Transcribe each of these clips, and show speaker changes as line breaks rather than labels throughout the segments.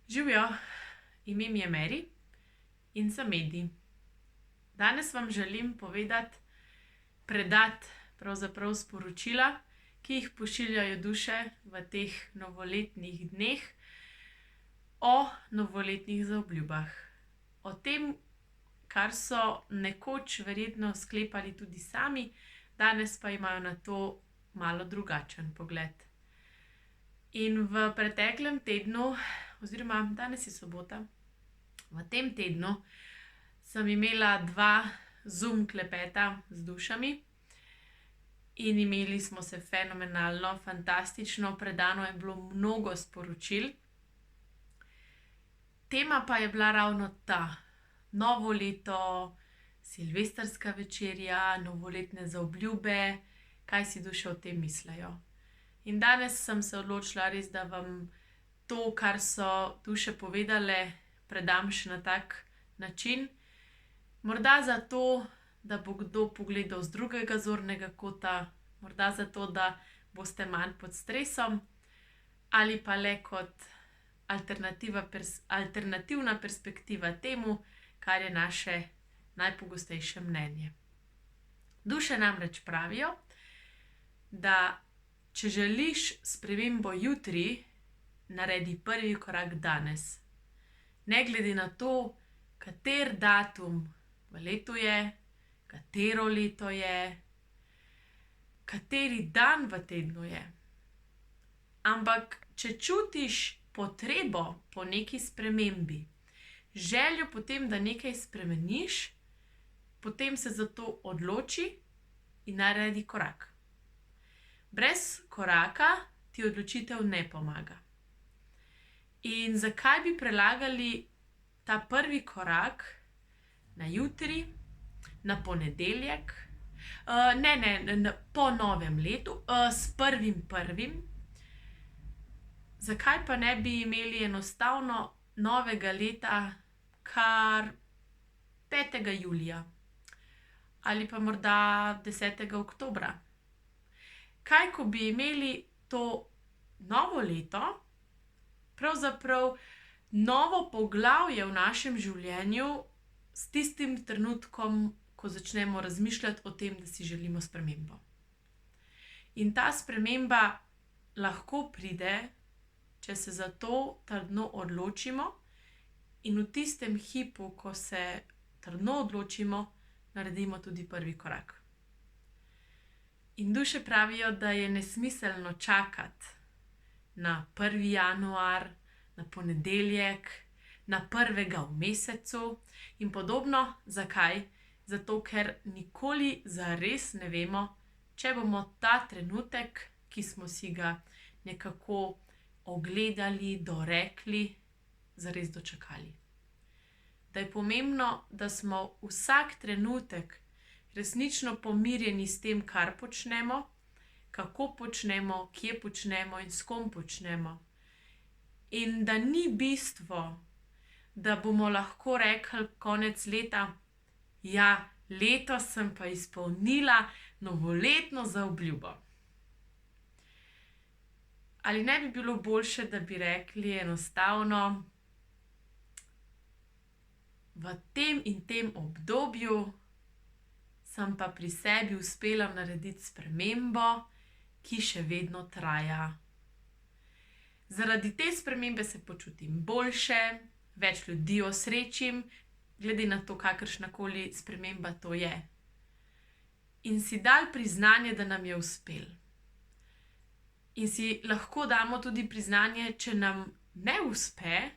Živjo, ime mi je Meri in sem Medi. Danes vam želim predati pravzaprav sporočila, ki jih pošiljajo duše v teh novoletnih dneh o novoletnih zaobljubah. O tem, kar so nekoč verjetno sklepali tudi sami, danes pa imajo na to malo drugačen pogled. In v preteklem tednu, oziroma danes je sobota, v tem tednu sem imela 2 Zoom klepeta z dušami in imeli smo se fenomenalno, fantastično, predano je bilo mnogo sporočil. Tema pa je bila ravno ta: novo leto, silvestrska večerja, novoletne zaobljube, kaj si duše o tem mislijo. In danes sem se odločila res, da vam to, kar so duše povedale, predam še na tak način. Morda zato, da bo kdo pogledal z drugega zornega kota, morda zato, da boste manj pod stresom, ali pa le kot alternativna perspektiva temu, kar je naše najpogostejše mnenje. Duše namreč pravijo, da če želiš spremembo jutri, naredi prvi korak danes. Ne glede na to, kater datum v letu je, katero leto je, kateri dan v tednu je. Ampak če čutiš potrebo po neki spremembi, željo po tem, da nekaj spremeniš, potem se za to odloči in naredi korak. Brez koraka ti odločitev ne pomaga. In zakaj bi prelagali ta prvi korak na jutri, na ponedeljek, po novem letu, s 1.1. Zakaj pa ne bi imeli enostavno novega leta kar 5. julija ali pa morda 10. oktobra? Kaj, ko bi imeli to novo leto, pravzaprav novo poglavje v našem življenju s tistim trenutkom, ko začnemo razmišljati o tem, da si želimo spremembo. In ta sprememba lahko pride, če se za to trdno odločimo in v tistem hipu, ko se trdno odločimo, naredimo tudi prvi korak. In duše pravijo, da je nesmiselno čakati na 1. januar, na ponedeljek, na 1. v mesecu in podobno. Zakaj? Zato, ker nikoli zares ne vemo, če bomo ta trenutek, ki smo si ga nekako ogledali, dorekli, zares dočakali. Da je pomembno, da smo vsak trenutek resnično pomirjeni s tem, kar počnemo, kako počnemo, kje počnemo in s kom počnemo. In da ni bistvo, da bomo lahko rekli konec leta: ja, letos sem pa izpolnila novoletno zaobljubo. Ali ne bi bilo boljše, da bi rekli enostavno: v tem in tem obdobju sem pa pri sebi uspela narediti spremembo, ki še vedno traja. Zaradi te spremembe se počutim boljše, več ljudi osrečim, glede na to, kakršnakoli sprememba to je. In si dali priznanje, da nam je uspelo. In si lahko damo tudi priznanje, če nam ne uspe,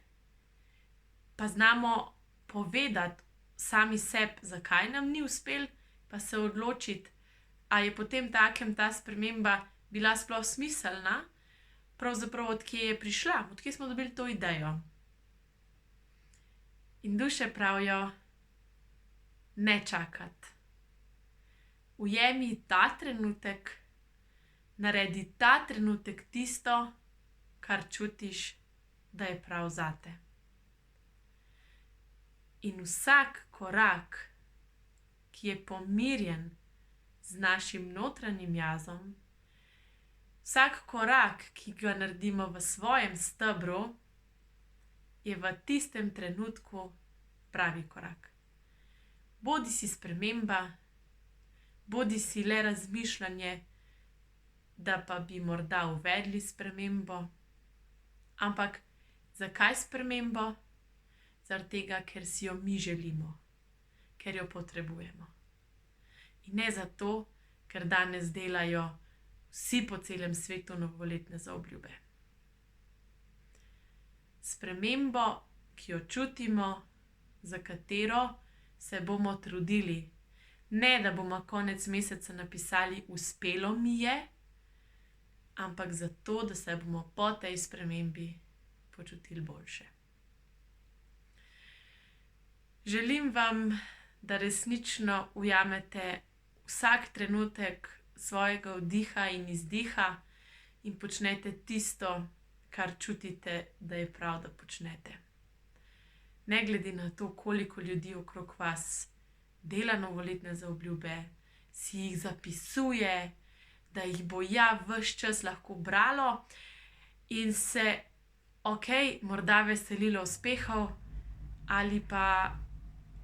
pa znamo povedati sami sebi, zakaj nam ni uspelo, pa se odločiti, a je potem takem ta sprememba bila sploh smiselna, pravzaprav od kje je prišla, od kje smo dobili to idejo. In duše pravijo: ne čakati. Ujemi ta trenutek, naredi ta trenutek tisto, kar čutiš, da je prav zate. In vsak korak, ki je pomirjen z našim notranjim jazom, vsak korak, ki ga naredimo v svojem stebru, je v tistem trenutku pravi korak. Bodisi sprememba, bodisi le razmišljanje, da pa bi morda uvedli spremembo. Ampak zakaj spremembo? Zaradi tega, ker si jo mi želimo, ker jo potrebujemo. In ne zato, ker danes delajo vsi po celem svetu novoletne zaobljube. Spremembo, ki jo čutimo, za katero se bomo trudili, ne da bomo konec meseca napisali uspelo mi je, ampak zato, da se bomo po tej spremembi počutili boljše. Želim vam, da resnično ujamete vsak trenutek svojega vdiha in izdiha in počnete tisto, kar čutite, da je prav, da počnete. Ne glede na to, koliko ljudi okrog vas dela novoletne zaobljube, si jih zapisuje, da jih bo ves čas lahko bralo in se, morda veselilo uspehov ali pa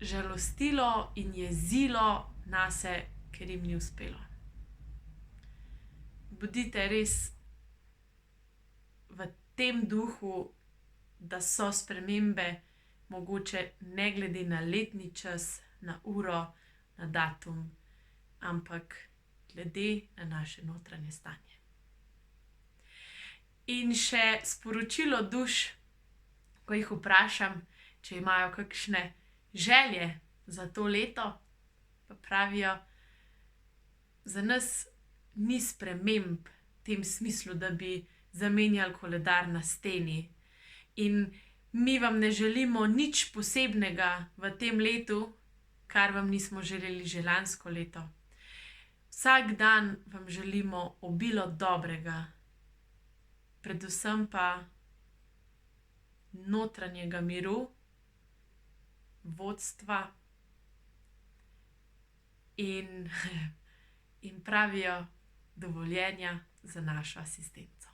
žalostilo in jezilo nase, ker jim ni uspelo. Bodite res v tem duhu, da so spremembe mogoče ne glede na letni čas, na uro, na datum, ampak glede na naše notranje stanje. In še sporočilo duš, ko jih vprašam, če imajo kakšne želje za to leto, pa pravijo, za nas ni sprememb v tem smislu, da bi zamenjali koledar na steni. In mi vam ne želimo nič posebnega v tem letu, kar vam nismo želeli že lansko leto. Vsak dan vam želimo obilo dobrega, predvsem pa notranjega miru, vodstva in pravijo dovoljenja za našo asistenco.